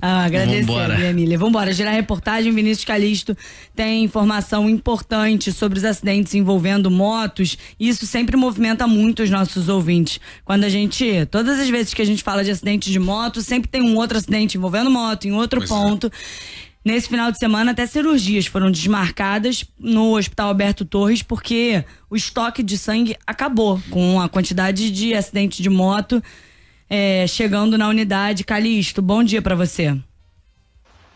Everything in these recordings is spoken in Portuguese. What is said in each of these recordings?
Agradecer, Emília. Vambora, girar a reportagem. Vinícius Calixto tem informação importante sobre os acidentes envolvendo motos. Isso sempre movimenta muito os nossos ouvintes. Todas as vezes que a gente fala de acidente de moto, sempre tem um outro acidente envolvendo moto em outro ponto. Nesse final de semana, até cirurgias foram desmarcadas no Hospital Alberto Torres, porque o estoque de sangue acabou com a quantidade de acidentes de moto chegando na unidade. Calixto, bom dia para você.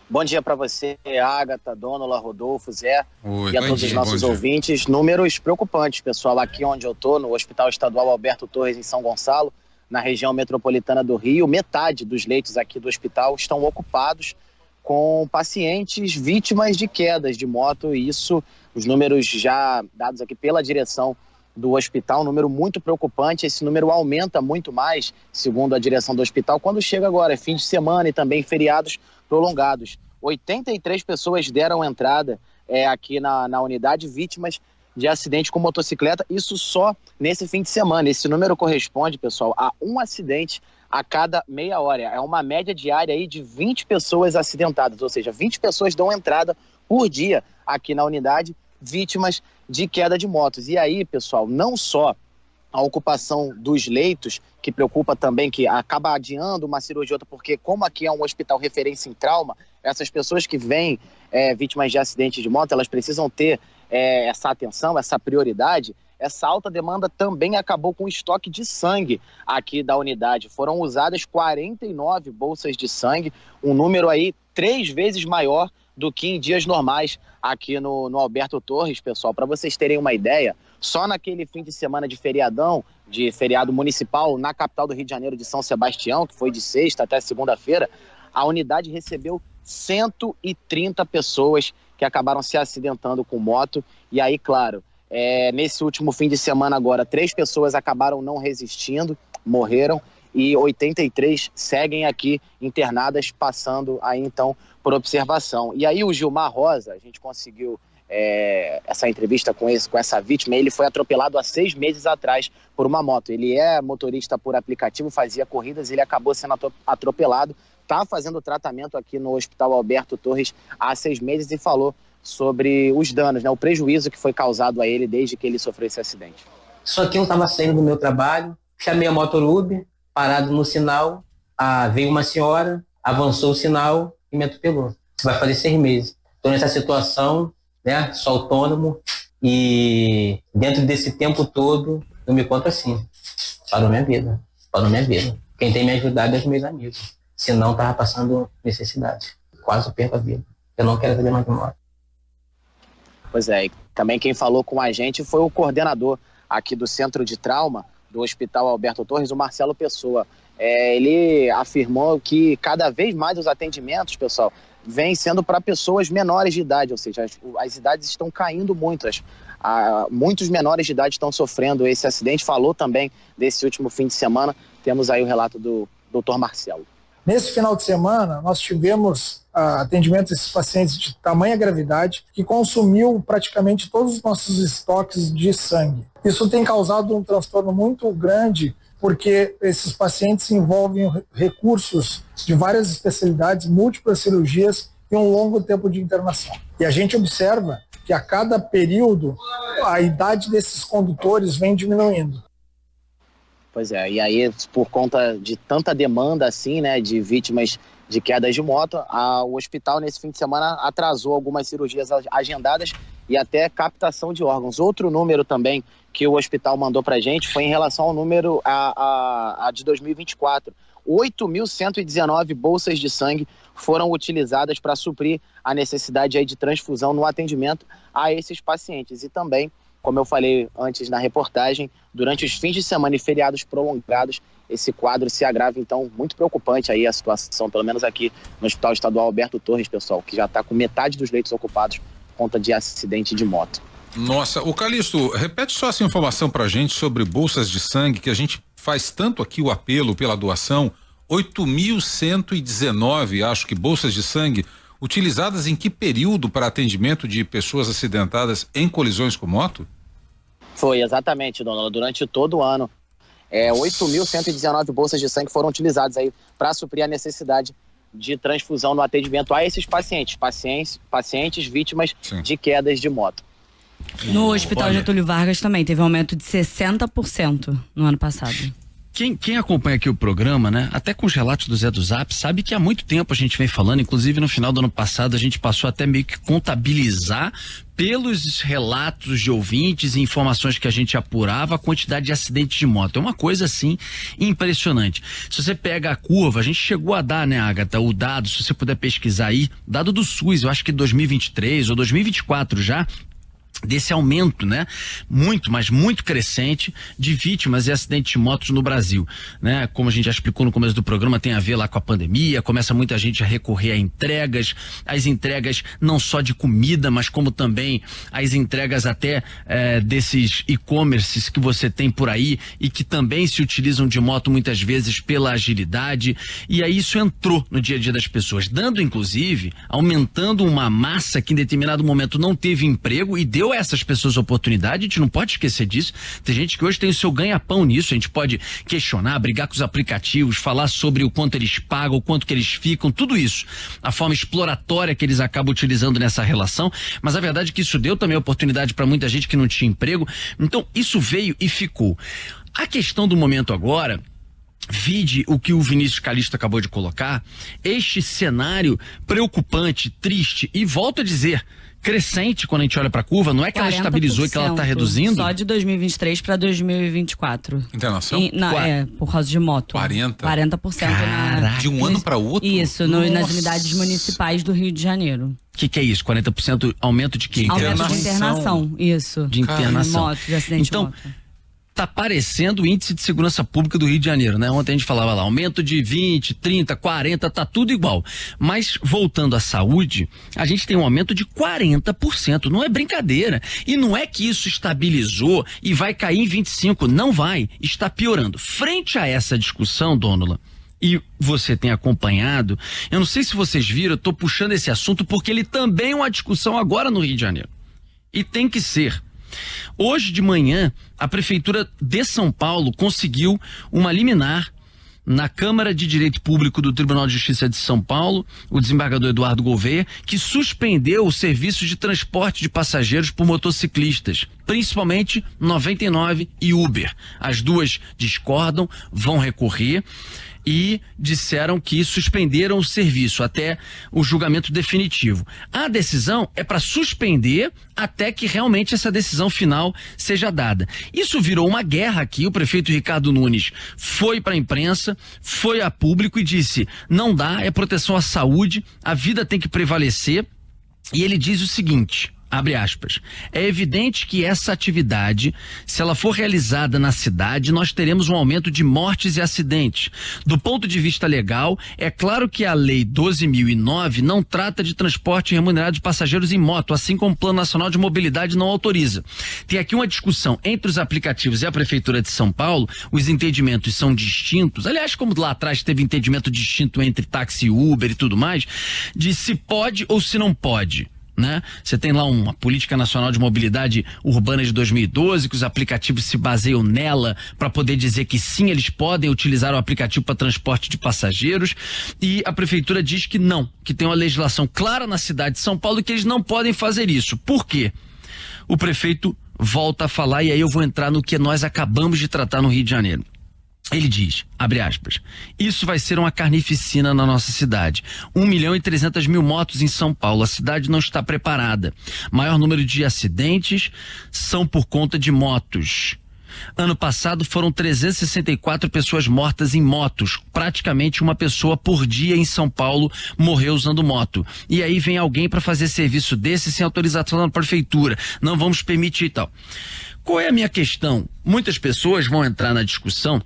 Bom dia para você, Ágata, Dônula, Rodolfo, Zé. Oi, e a todos os nossos ouvintes. Números preocupantes, pessoal, aqui onde eu tô, no Hospital Estadual Alberto Torres, em São Gonçalo, na região metropolitana do Rio, metade dos leitos aqui do hospital estão ocupados com pacientes vítimas de quedas de moto, e isso, os números já dados aqui pela direção do hospital, um número muito preocupante. Esse número aumenta muito mais, segundo a direção do hospital, quando chega agora, fim de semana e também feriados prolongados. 83 pessoas deram entrada aqui na unidade, vítimas de acidente com motocicleta, isso só nesse fim de semana. Esse número corresponde, pessoal, a um acidente a cada meia hora. É uma média diária aí de 20 pessoas acidentadas, ou seja, 20 pessoas dão entrada por dia aqui na unidade, vítimas de queda de motos. E aí, pessoal, não só a ocupação dos leitos, que preocupa também, que acaba adiando uma cirurgia ou outra, porque como aqui é um hospital referência em trauma, essas pessoas que vêm vítimas de acidentes de moto, elas precisam ter essa atenção, essa prioridade. Essa alta demanda também acabou com o estoque de sangue aqui da unidade. Foram usadas 49 bolsas de sangue, um número aí 3 vezes maior do que em dias normais aqui no Alberto Torres, pessoal. Para vocês terem uma ideia, só naquele fim de semana de feriadão, de feriado municipal, na capital do Rio de Janeiro, de São Sebastião, que foi de sexta até segunda-feira, a unidade recebeu 130 pessoas que acabaram se acidentando com moto. E aí, claro, nesse último fim de semana agora, 3 pessoas acabaram não resistindo, morreram, e 83 seguem aqui internadas, passando aí então por observação. E aí o Gilmar Rosa, a gente conseguiu essa entrevista com essa vítima. Ele foi atropelado há 6 meses atrás por uma moto. Ele é motorista por aplicativo, fazia corridas, ele acabou sendo atropelado, está fazendo tratamento aqui no Hospital Alberto Torres há 6 meses e falou sobre os danos, o prejuízo que foi causado a ele desde que ele sofreu esse acidente. Só que eu estava saindo do meu trabalho, chamei a Motorub, parado no sinal, veio uma senhora, avançou o sinal e me atropelou. Vai fazer 6 meses. Estou nessa situação, sou autônomo, e dentro desse tempo todo eu me conto assim, parou minha vida. Quem tem me ajudado é os meus amigos, senão estava passando necessidade, quase perco a vida. Eu não quero saber mais de moto. Pois é, e também quem falou com a gente foi o coordenador aqui do Centro de Trauma do Hospital Alberto Torres, o Marcelo Pessoa. Ele afirmou que cada vez mais os atendimentos, pessoal, vêm sendo para pessoas menores de idade, ou seja, as idades estão caindo muito, muitos menores de idade estão sofrendo esse acidente. Falou também desse último fim de semana, temos aí o relato do Dr. Marcelo. Nesse final de semana, nós tivemos atendimento desses pacientes de tamanha gravidade que consumiu praticamente todos os nossos estoques de sangue. Isso tem causado um transtorno muito grande, porque esses pacientes envolvem recursos de várias especialidades, múltiplas cirurgias e um longo tempo de internação. E a gente observa que a cada período a idade desses condutores vem diminuindo. Pois é, e aí por conta de tanta demanda assim, de vítimas de quedas de moto, o hospital nesse fim de semana atrasou algumas cirurgias agendadas e até captação de órgãos. Outro número também que o hospital mandou pra gente foi em relação ao número de 2024. 8.119 bolsas de sangue foram utilizadas para suprir a necessidade aí de transfusão no atendimento a esses pacientes. E também, como eu falei antes na reportagem, durante os fins de semana e feriados prolongados, esse quadro se agrava. Então, muito preocupante aí a situação, pelo menos aqui no Hospital Estadual Alberto Torres, pessoal, que já está com metade dos leitos ocupados por conta de acidente de moto. Nossa, o Calixto, repete só essa informação pra gente sobre bolsas de sangue, que a gente faz tanto aqui o apelo pela doação. 8.119, acho que, bolsas de sangue utilizadas em que período para atendimento de pessoas acidentadas em colisões com moto? Foi, exatamente, dona, durante todo o ano. 8.119 bolsas de sangue foram utilizadas aí para suprir a necessidade de transfusão no atendimento a esses pacientes vítimas de quedas de moto. No Hospital Getúlio Vargas também teve um aumento de 60% no ano passado. Quem acompanha aqui o programa, né, até com os relatos do Zé do Zap, sabe que há muito tempo a gente vem falando, inclusive no final do ano passado a gente passou até meio que contabilizar pelos relatos de ouvintes e informações que a gente apurava a quantidade de acidentes de moto. É uma coisa assim impressionante. Se você pega a curva, a gente chegou a dar, né, Agatha, o dado, se você puder pesquisar aí, dado do SUS, eu acho que 2023 ou 2024 já, desse aumento, né? Mas muito crescente de vítimas e acidentes de motos no Brasil, né? Como a gente já explicou no começo do programa, tem a ver lá com a pandemia, começa muita gente a recorrer a entregas, as entregas não só de comida, mas como também as entregas até desses e-commerces que você tem por aí e que também se utilizam de moto muitas vezes pela agilidade, e aí isso entrou no dia a dia das pessoas, dando inclusive, aumentando uma massa que em determinado momento não teve emprego e deu a essas pessoas oportunidade. A gente não pode esquecer disso. Tem gente que hoje tem o seu ganha-pão nisso. A gente pode questionar, brigar com os aplicativos, falar sobre o quanto eles pagam, o quanto que eles ficam, tudo isso, a forma exploratória que eles acabam utilizando nessa relação, mas a verdade é que isso deu também oportunidade para muita gente que não tinha emprego. Então isso veio e ficou. A questão do momento agora, vide o que o Vinícius Calixto acabou de colocar, este cenário preocupante, triste, e volto a dizer, crescente quando a gente olha para a curva, não é que ela estabilizou e que ela está reduzindo? Só de 2023 para 2024. Internação? Por causa de moto. 40%? De um ano para outro? Isso, nas unidades municipais do Rio de Janeiro. O que é isso? 40% aumento de quê? Aumento de internação, isso. De internação. De acidente de moto. Tá parecendo o índice de segurança pública do Rio de Janeiro, né? Ontem a gente falava lá, aumento de 20, 30, 40, tá tudo igual. Mas, voltando à saúde, a gente tem um aumento de 40%, não é brincadeira. E não é que isso estabilizou e vai cair em 25, não vai, está piorando. Frente a essa discussão, Dônula, e você tem acompanhado, eu não sei se vocês viram, eu tô puxando esse assunto porque ele também é uma discussão agora no Rio de Janeiro. E tem que ser. Hoje de manhã, a Prefeitura de São Paulo conseguiu uma liminar na Câmara de Direito Público do Tribunal de Justiça de São Paulo, o desembargador Eduardo Gouveia, que suspendeu o serviço de transporte de passageiros por motociclistas, principalmente 99 e Uber. As duas discordam, vão recorrer e disseram que suspenderam o serviço até o julgamento definitivo. A decisão é para suspender até que realmente essa decisão final seja dada. Isso virou uma guerra aqui. O prefeito Ricardo Nunes foi para a imprensa, foi a público e disse: não dá, é proteção à saúde, a vida tem que prevalecer. E ele diz o seguinte: abre aspas, é evidente que essa atividade, se ela for realizada na cidade, nós teremos um aumento de mortes e acidentes. Do ponto de vista legal, é claro que a Lei 12.009 não trata de transporte remunerado de passageiros em moto, assim como o Plano Nacional de Mobilidade não autoriza. Tem aqui uma discussão entre os aplicativos e a Prefeitura de São Paulo, os entendimentos são distintos, aliás, como lá atrás teve entendimento distinto entre táxi e Uber e tudo mais, de se pode ou se não pode. Né? Você tem lá uma política nacional de mobilidade urbana de 2012, que os aplicativos se baseiam nela para poder dizer que sim, eles podem utilizar o aplicativo para transporte de passageiros, e a prefeitura diz que não, que tem uma legislação clara na cidade de São Paulo e que eles não podem fazer isso. Por quê? O prefeito volta a falar, e aí eu vou entrar no que nós acabamos de tratar no Rio de Janeiro. Ele diz, abre aspas, isso vai ser uma carnificina na nossa cidade. 1.300.000 motos em São Paulo. A cidade não está preparada. Maior número de acidentes são por conta de motos. Ano passado foram 364 pessoas mortas em motos. Praticamente uma pessoa por dia em São Paulo morreu usando moto. E aí vem alguém para fazer serviço desse sem autorização da prefeitura. Não vamos permitir e tal. Qual é a minha questão? Muitas pessoas vão entrar na discussão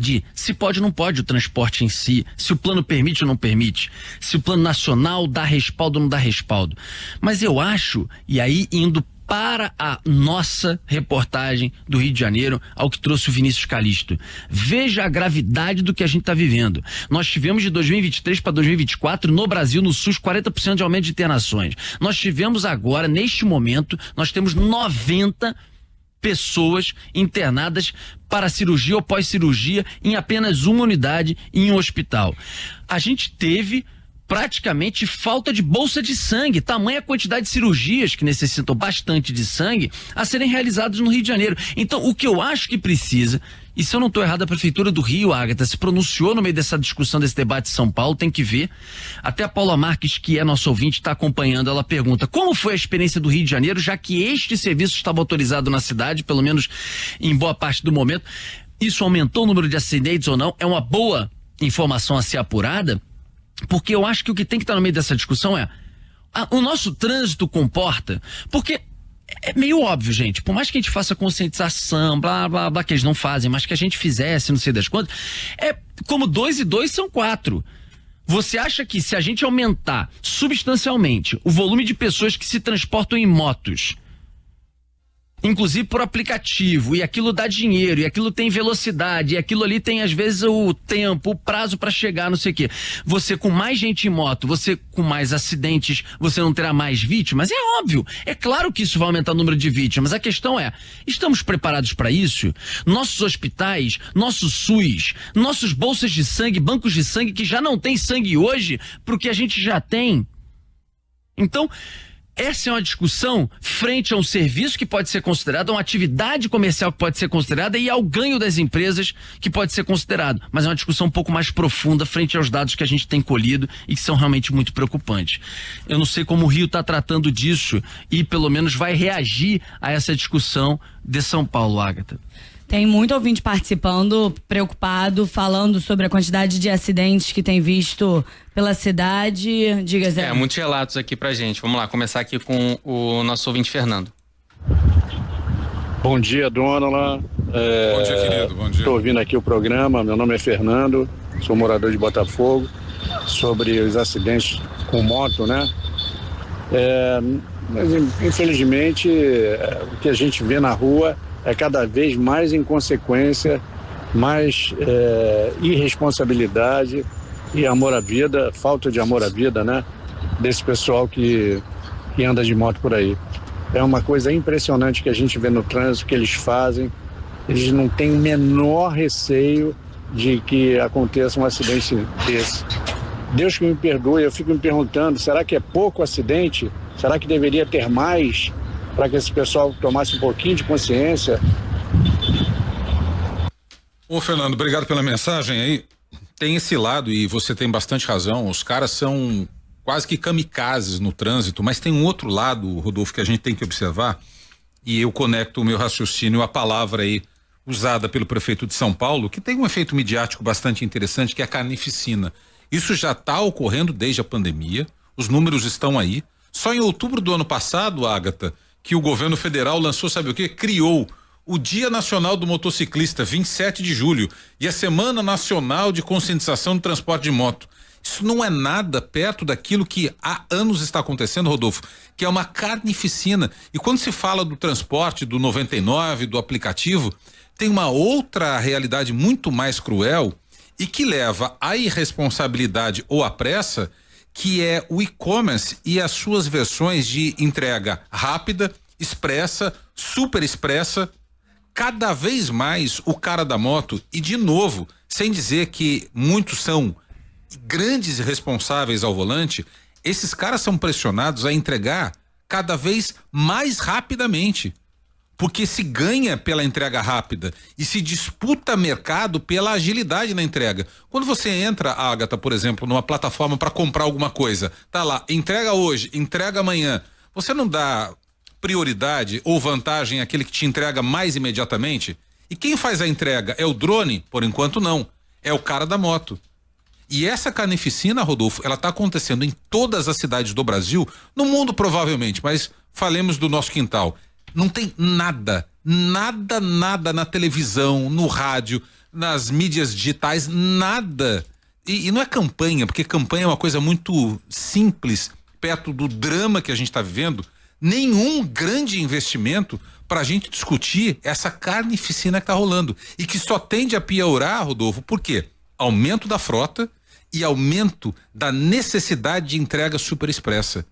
de se pode ou não pode o transporte em si, se o plano permite ou não permite, se o plano nacional dá respaldo ou não dá respaldo. Mas eu acho, e aí indo para a nossa reportagem do Rio de Janeiro, ao que trouxe o Vinícius Calixto, veja a gravidade do que a gente está vivendo. Nós tivemos de 2023 para 2024 no Brasil, no SUS, 40% de aumento de internações. Nós tivemos agora, neste momento, nós temos 90 pessoas internadas para cirurgia ou pós-cirurgia em apenas uma unidade em um hospital. A gente teve praticamente falta de bolsa de sangue, tamanha quantidade de cirurgias que necessitam bastante de sangue a serem realizadas no Rio de Janeiro. Então, o que eu acho que precisa, e se eu não estou errado, a Prefeitura do Rio, Ágata, se pronunciou no meio dessa discussão, desse debate de São Paulo, tem que ver. Até a Paula Marques, que é nossa ouvinte, está acompanhando, ela pergunta como foi a experiência do Rio de Janeiro, já que este serviço estava autorizado na cidade, pelo menos em boa parte do momento. Isso aumentou o número de acidentes ou não? É uma boa informação a ser apurada? Porque eu acho que o que tem que estar no meio dessa discussão é o nosso trânsito comporta, porque é meio óbvio, gente, por mais que a gente faça conscientização, blá, blá, blá, que eles não fazem, mas que a gente fizesse, não sei das quantas, é como 2 e 2 são 4. Você acha que se a gente aumentar substancialmente o volume de pessoas que se transportam em motos, inclusive por aplicativo, e aquilo dá dinheiro, e aquilo tem velocidade, e aquilo ali tem às vezes o tempo, o prazo para chegar, não sei o quê. Você com mais gente em moto, você com mais acidentes, você não terá mais vítimas? É óbvio, é claro que isso vai aumentar o número de vítimas. A questão é, estamos preparados para isso? Nossos hospitais, nosso SUS, nossos bolsas de sangue, bancos de sangue que já não tem sangue hoje, pro que a gente já tem. Então, essa é uma discussão frente a um serviço que pode ser considerado, a uma atividade comercial que pode ser considerada e ao ganho das empresas que pode ser considerado. Mas é uma discussão um pouco mais profunda frente aos dados que a gente tem colhido e que são realmente muito preocupantes. Eu não sei como o Rio está tratando disso e pelo menos vai reagir a essa discussão de São Paulo, Ágata. Tem muito ouvinte participando, preocupado, falando sobre a quantidade de acidentes que tem visto pela cidade. Diga, Zé. Muitos relatos aqui pra gente. Vamos lá, começar aqui com o nosso ouvinte Fernando. Bom dia, dona. Bom dia, querido. Bom dia. Estou ouvindo aqui o programa. Meu nome é Fernando, sou morador de Botafogo. Sobre os acidentes com moto, né? Mas, infelizmente, o que a gente vê na rua é cada vez mais inconsequência, mais irresponsabilidade e amor à vida, falta de amor à vida, né? Desse pessoal que anda de moto por aí. É uma coisa impressionante que a gente vê no trânsito, que eles fazem. Eles não têm o menor receio de que aconteça um acidente desse. Deus que me perdoe, eu fico me perguntando, será que é pouco acidente? Será que deveria ter mais para que esse pessoal tomasse um pouquinho de consciência? Ô, Fernando, obrigado pela mensagem aí. Tem esse lado e você tem bastante razão, os caras são quase que kamikazes no trânsito, mas tem um outro lado, Rodolfo, que a gente tem que observar, e eu conecto o meu raciocínio à palavra aí usada pelo prefeito de São Paulo, que tem um efeito midiático bastante interessante, que é a carnificina. Isso já está ocorrendo desde a pandemia, os números estão aí. Só em outubro do ano passado, Ágata, que o governo federal lançou, sabe o quê? Criou o Dia Nacional do Motociclista, 27 de julho, e a Semana Nacional de Conscientização do Transporte de Moto. Isso não é nada perto daquilo que há anos está acontecendo, Rodolfo, que é uma carnificina. E quando se fala do transporte, do 99, do aplicativo, tem uma outra realidade muito mais cruel e que leva à irresponsabilidade ou à pressa, que é o e-commerce e as suas versões de entrega rápida, expressa, super expressa. Cada vez mais o cara da moto, e de novo, sem dizer que muitos são grandes responsáveis ao volante, esses caras são pressionados a entregar cada vez mais rapidamente, porque se ganha pela entrega rápida e se disputa mercado pela agilidade na entrega. Quando você entra, Ágata, por exemplo, numa plataforma para comprar alguma coisa, tá lá, entrega hoje, entrega amanhã, você não dá prioridade ou vantagem àquele que te entrega mais imediatamente? E quem faz a entrega é o drone? Por enquanto não, é o cara da moto. E essa carnificina, Rodolfo, ela está acontecendo em todas as cidades do Brasil, no mundo provavelmente, mas falemos do nosso quintal. Não tem nada na televisão, no rádio, nas mídias digitais, nada. E não é campanha, porque campanha é uma coisa muito simples, perto do drama que a gente está vivendo. Nenhum grande investimento para a gente discutir essa carnificina que está rolando. E que só tende a piorar, Rodolfo, por quê? Aumento da frota e aumento da necessidade de entrega super expressa.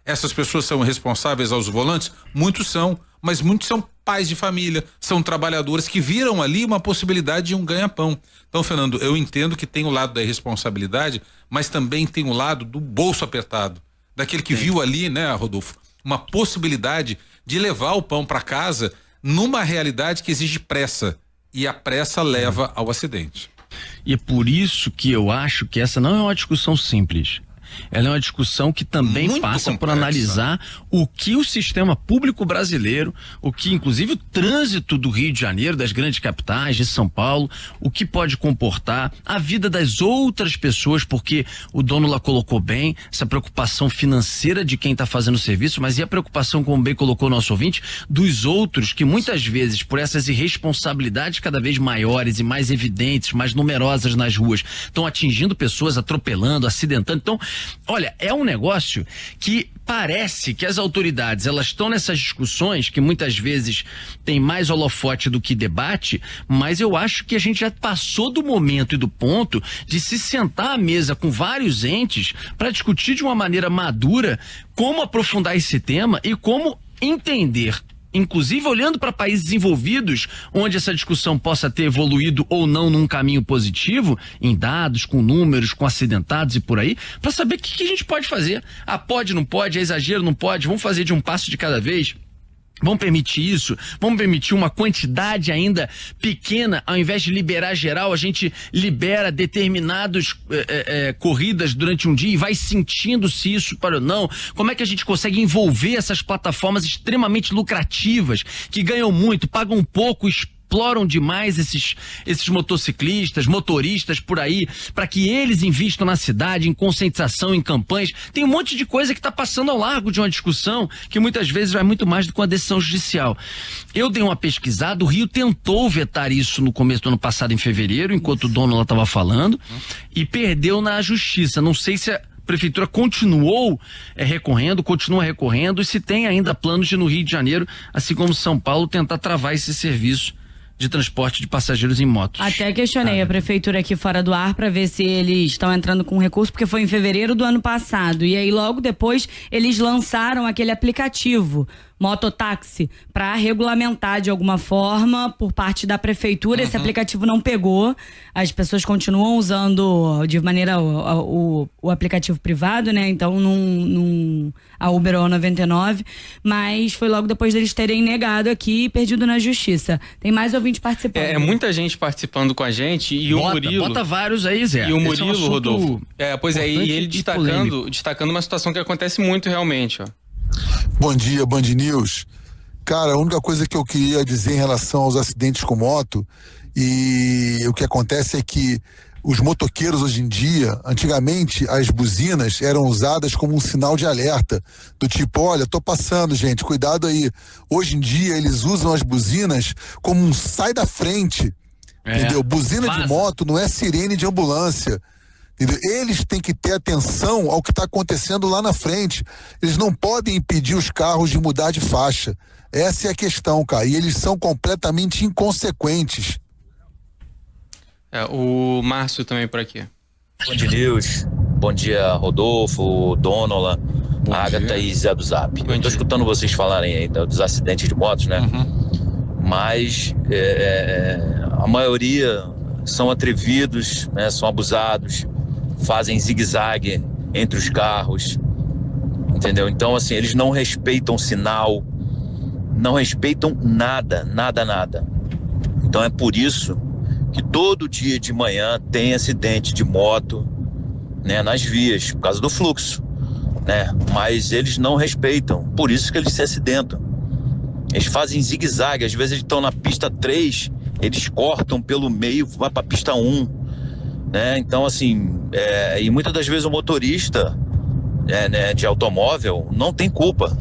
Essas pessoas são responsáveis aos volantes? Muitos são, mas muitos são pais de família, são trabalhadores que viram ali uma possibilidade de um ganha-pão. Então, Fernando, eu entendo que tem o lado da irresponsabilidade, mas também tem o lado do bolso apertado, daquele que viu ali, né, Rodolfo, uma possibilidade de levar o pão para casa numa realidade que exige pressa, e a pressa leva ao acidente. E é por isso que eu acho que essa não é uma discussão simples. Ela é uma discussão que também muito passa complexa por analisar o que o sistema público brasileiro, o que inclusive o trânsito do Rio de Janeiro, das grandes capitais, de São Paulo, o que pode comportar, a vida das outras pessoas, porque o dono lá colocou bem, essa preocupação financeira de quem está fazendo o serviço, mas e a preocupação, como bem colocou o nosso ouvinte, dos outros que muitas vezes, por essas irresponsabilidades cada vez maiores e mais evidentes, mais numerosas nas ruas, estão atingindo pessoas, atropelando, acidentando. Então, olha, é um negócio que parece que as autoridades, elas estão nessas discussões que muitas vezes tem mais holofote do que debate, mas eu acho que a gente já passou do momento e do ponto de se sentar à mesa com vários entes para discutir de uma maneira madura como aprofundar esse tema e como entender, inclusive olhando para países desenvolvidos, onde essa discussão possa ter evoluído ou não num caminho positivo, em dados, com números, com acidentados e por aí, para saber o que a gente pode fazer. Ah, pode, não pode, é exagero, não pode, vamos fazer de um passo de cada vez. Vamos permitir isso? Vamos permitir uma quantidade ainda pequena, ao invés de liberar geral, a gente libera determinadas corridas durante um dia e vai sentindo se isso para ou não. Como é que a gente consegue envolver essas plataformas extremamente lucrativas, que ganham muito, pagam pouco, exploram demais esses motociclistas, motoristas por aí, para que eles invistam na cidade, em conscientização, em campanhas. Tem um monte de coisa que está passando ao largo de uma discussão que muitas vezes vai muito mais do que uma decisão judicial. Eu dei uma pesquisada, o Rio tentou vetar isso no começo do ano passado, em fevereiro, enquanto o dono lá estava falando, e perdeu na justiça. Não sei se a prefeitura continua recorrendo, e se tem ainda planos de, no Rio de Janeiro, assim como São Paulo, tentar travar esse serviço de transporte de passageiros em motos. Até questionei a prefeitura aqui fora do ar para ver se eles estão entrando com recurso, porque foi em fevereiro do ano passado, e aí logo depois eles lançaram aquele aplicativo mototáxi para regulamentar de alguma forma por parte da prefeitura. Esse aplicativo não pegou, as pessoas continuam usando de maneira o aplicativo privado, né? Então a Uber ou a 99, mas foi logo depois deles terem negado aqui e perdido na justiça. Tem mais ouvinte participando. É muita gente participando com a gente e o Murilo... Bota vários aí, Zé. E o Murilo, Rodolfo. Pois é, e ele destacando uma situação que acontece muito realmente, ó. Bom dia, Band News. Cara, a única coisa que eu queria dizer em relação aos acidentes com moto, e o que acontece é que os motoqueiros hoje em dia, antigamente as buzinas eram usadas como um sinal de alerta, do tipo, olha, tô passando, gente, cuidado aí. Hoje em dia eles usam as buzinas como um sai da frente, entendeu? Buzina de moto não é sirene de ambulância. Entendeu? Eles têm que ter atenção ao que está acontecendo lá na frente. Eles não podem impedir os carros de mudar de faixa. Essa é a questão, cara. E eles são completamente inconsequentes. O Márcio também por aqui. Bom dia, News. Bom dia, Rodolfo, Donola, Agatha e Zé do Zap. Eu tô escutando vocês falarem aí dos acidentes de motos, né? Mas a maioria são atrevidos, né? São abusados, fazem zigue-zague entre os carros, entendeu? Então, assim, eles não respeitam sinal, não respeitam nada. Então é por isso que todo dia de manhã tem acidente de moto, né, nas vias, por causa do fluxo, né? Mas eles não respeitam, por isso que eles se acidentam. Eles fazem zigue-zague, às vezes eles estão na pista 3, eles cortam pelo meio, vai para a pista 1, né? Então, assim, e muitas das vezes o motorista né, de automóvel não tem culpa,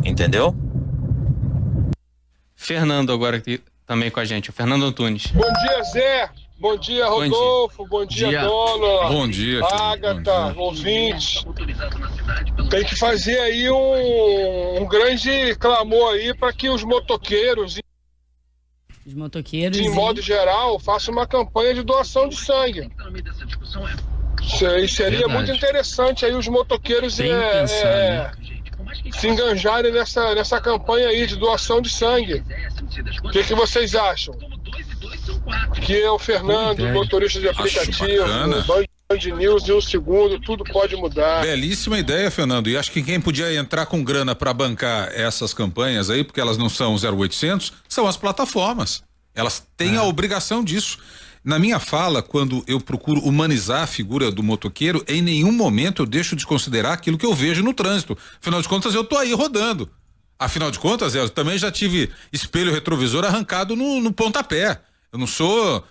entendeu? Fernando agora aqui também com a gente, o Fernando Antunes. Bom dia, Zé. Bom dia, Rodolfo. Bom dia, Dona. Bom dia, Agatha, ouvintes. Tem que fazer aí um grande clamor aí para que os motoqueiros, de modo geral, façam uma campanha de doação de sangue. Seria muito interessante aí os motoqueiros se enganjarem nessa campanha aí de doação de sangue. O que vocês acham? Aqui é o Fernando, motorista de aplicativo, Band News, em um segundo, tudo pode mudar. Belíssima ideia, Fernando, e acho que quem podia entrar com grana para bancar essas campanhas aí, porque elas não são 0800, são as plataformas. Elas têm a obrigação disso. Na minha fala, quando eu procuro humanizar a figura do motoqueiro, em nenhum momento eu deixo de considerar aquilo que eu vejo no trânsito. Afinal de contas, eu tô aí rodando. Afinal de contas, eu também já tive espelho retrovisor arrancado no pontapé. Eu não sou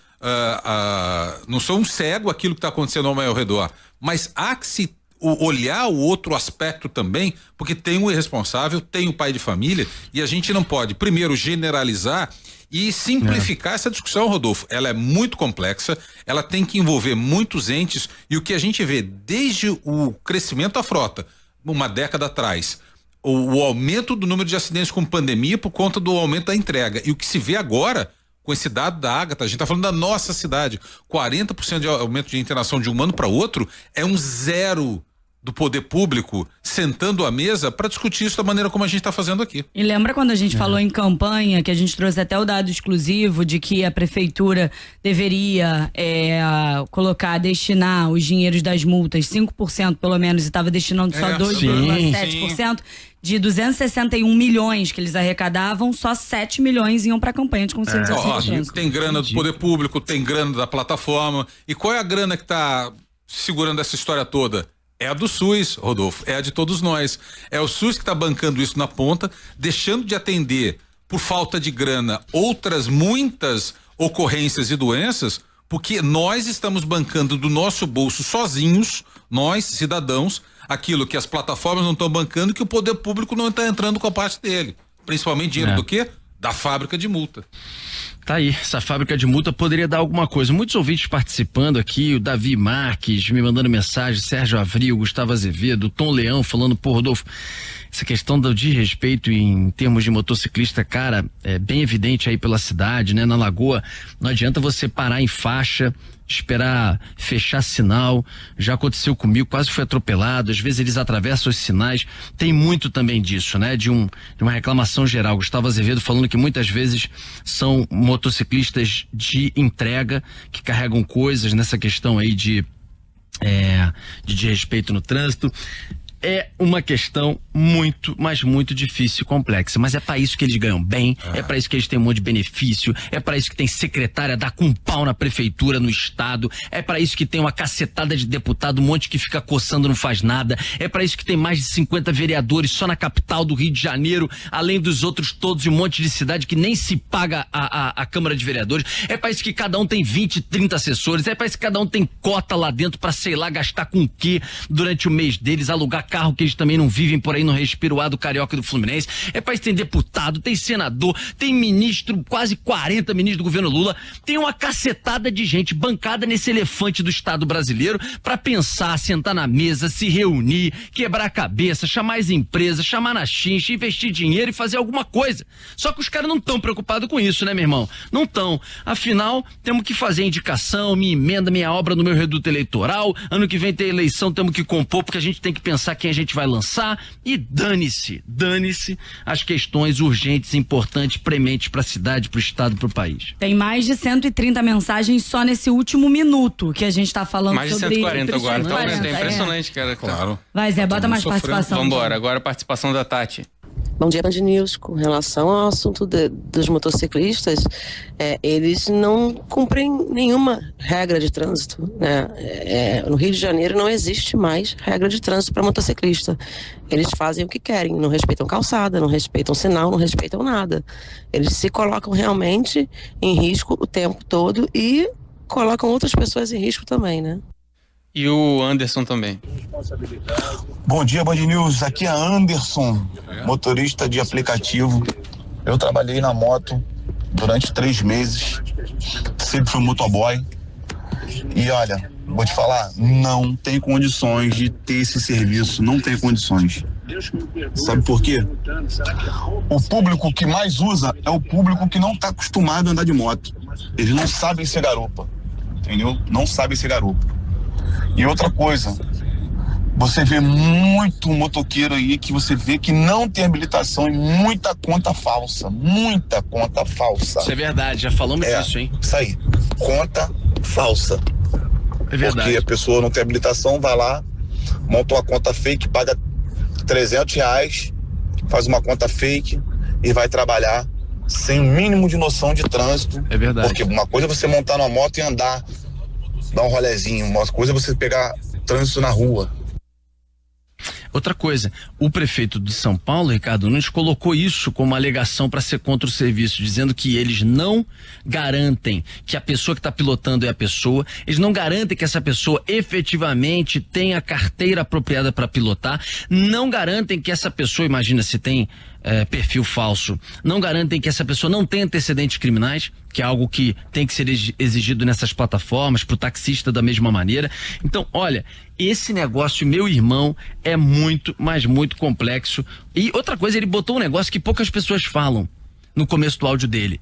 um cego aquilo que está acontecendo ao meu redor. Mas há que se olhar o outro aspecto também, porque tem o irresponsável, tem o pai de família, e a gente não pode, primeiro, generalizar e simplificar essa discussão, Rodolfo. Ela é muito complexa, ela tem que envolver muitos entes, e o que a gente vê desde o crescimento da frota, uma década atrás, o aumento do número de acidentes com pandemia por conta do aumento da entrega, e o que se vê agora com esse dado da Ágata, a gente está falando da nossa cidade, 40% de aumento de internação de um ano para outro, é um zero do poder público sentando à mesa para discutir isso da maneira como a gente está fazendo aqui. E lembra quando a gente falou em campanha, que a gente trouxe até o dado exclusivo de que a prefeitura deveria destinar os dinheiros das multas, 5% pelo menos, e estava destinando só 2,7%. De 261 milhões que eles arrecadavam, só 7 milhões iam para a campanha de conscientização do trânsito. Tem grana do poder público, tem grana da plataforma. E qual é a grana que está segurando essa história toda? É a do SUS, Rodolfo, é a de todos nós. É o SUS que está bancando isso na ponta, deixando de atender, por falta de grana, outras muitas ocorrências e doenças, porque nós estamos bancando do nosso bolso sozinhos, nós, cidadãos, aquilo que as plataformas não estão bancando e que o poder público não está entrando com a parte dele. Principalmente dinheiro do quê? Da fábrica de multa. Tá aí, essa fábrica de multa poderia dar alguma coisa. Muitos ouvintes participando aqui, o Davi Marques me mandando mensagem, Sérgio Avril, Gustavo Azevedo, Tom Leão falando, pô, Rodolfo, essa questão do desrespeito em termos de motociclista, cara, é bem evidente aí pela cidade, né? Na Lagoa, não adianta você parar em faixa, esperar fechar sinal. Já aconteceu comigo, quase fui atropelado, às vezes eles atravessam os sinais. Tem muito também disso, né? De uma reclamação geral. Gustavo Azevedo falando que muitas vezes são motociclistas de entrega que carregam coisas nessa questão aí de respeito no trânsito. É uma questão muito, mas muito difícil e complexa, mas é para isso que eles ganham bem, é para isso que eles têm um monte de benefício, é para isso que tem secretária dá com pau na prefeitura, no estado, é para isso que tem uma cacetada de deputado, um monte que fica coçando, não faz nada, é para isso que tem mais de 50 vereadores só na capital do Rio de Janeiro, além dos outros todos, e um monte de cidade que nem se paga a Câmara de Vereadores, é para isso que cada um tem 20, 30 assessores, é para isso que cada um tem cota lá dentro para, sei lá, gastar com o quê durante o mês deles, alugar carro que eles também não vivem por aí no respiro A do Carioca e do Fluminense. É pra isso tem deputado, tem senador, tem ministro, quase 40 ministros do governo Lula, tem uma cacetada de gente bancada nesse elefante do Estado brasileiro pra pensar, sentar na mesa, se reunir, quebrar a cabeça, chamar as empresas, chamar na chincha, investir dinheiro e fazer alguma coisa. Só que os caras não estão preocupados com isso, né, meu irmão? Não estão. Afinal, temos que fazer indicação, minha emenda, minha obra no meu reduto eleitoral, ano que vem tem eleição, temos que compor, porque a gente tem que pensar quem a gente vai lançar, e dane-se as questões urgentes, importantes, prementes para a cidade, para o estado, para o país. Tem mais de 130 mensagens só nesse último minuto que a gente está falando mais sobre... Mais de 140 agora, então, é impressionante, cara. Claro. Vai, Zé, bota mais participação. Vambora, agora a participação da Tati. Bom dia, Band News. Com relação ao assunto dos motociclistas, eles não cumprem nenhuma regra de trânsito, né? No Rio de Janeiro não existe mais regra de trânsito para motociclista. Eles fazem o que querem, não respeitam calçada, não respeitam sinal, não respeitam nada. Eles se colocam realmente em risco o tempo todo e colocam outras pessoas em risco também, né? E o Anderson também. Bom dia, Band News. Aqui é Anderson, motorista de aplicativo. Eu trabalhei na moto durante 3 meses. Sempre fui motoboy. E olha, vou te falar, não tem condições de ter esse serviço. Não tem condições. Sabe por quê? O público que mais usa é o público que não está acostumado a andar de moto. Eles não sabem ser garupa. Entendeu? Não sabem ser garupa. E outra coisa, Você vê muito motoqueiro aí que você vê que não tem habilitação e muita conta falsa. Muita conta falsa. Isso é verdade, já falamos disso, hein? Isso aí, conta falsa. É verdade. Porque a pessoa não tem habilitação, vai lá, monta uma conta fake, paga R$300, faz uma conta fake e vai trabalhar sem o mínimo de noção de trânsito. É verdade. Porque uma coisa é você montar numa moto e andar, dar um rolezinho, uma coisa é você pegar trânsito na rua. Outra coisa, o prefeito de São Paulo, Ricardo Nunes, colocou isso como alegação para ser contra o serviço, dizendo que eles não garantem que a pessoa que está pilotando é a pessoa, eles não garantem que essa pessoa efetivamente tenha a carteira apropriada para pilotar, não garantem que essa pessoa, imagina se tem perfil falso, não garantem que essa pessoa não tenha antecedentes criminais, que é algo que tem que ser exigido nessas plataformas, para o taxista da mesma maneira. Então, olha, esse negócio, meu irmão, é muito, mas muito complexo. E outra coisa, ele botou um negócio que poucas pessoas falam no começo do áudio dele.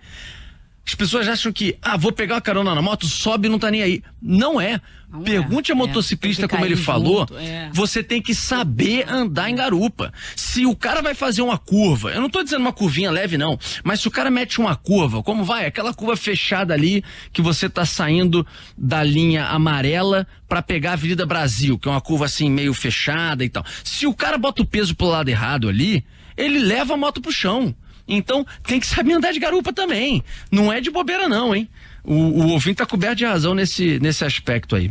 As pessoas acham que, vou pegar uma carona na moto, sobe e não tá nem aí. Não é. Pergunte a motociclista, como ele falou, você tem que saber andar em garupa. Se o cara vai fazer uma curva, eu não tô dizendo uma curvinha leve não, mas se o cara mete uma curva, como vai? Aquela curva fechada ali, que você tá saindo da linha amarela pra pegar a Avenida Brasil, que é uma curva assim meio fechada e tal. Se o cara bota o peso pro lado errado ali, ele leva a moto pro chão. Então, tem que saber andar de garupa também. Não é de bobeira não, hein? O ouvinte tá coberto de razão nesse aspecto aí.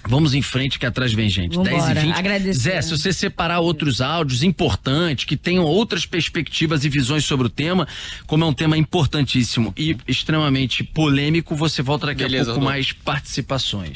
Vamos em frente que atrás vem gente. Vambora. 10 e 20. Agradecer. Zé, se você separar outros áudios importantes, que tenham outras perspectivas e visões sobre o tema, como é um tema importantíssimo e extremamente polêmico, você volta daqui a pouco com mais participações.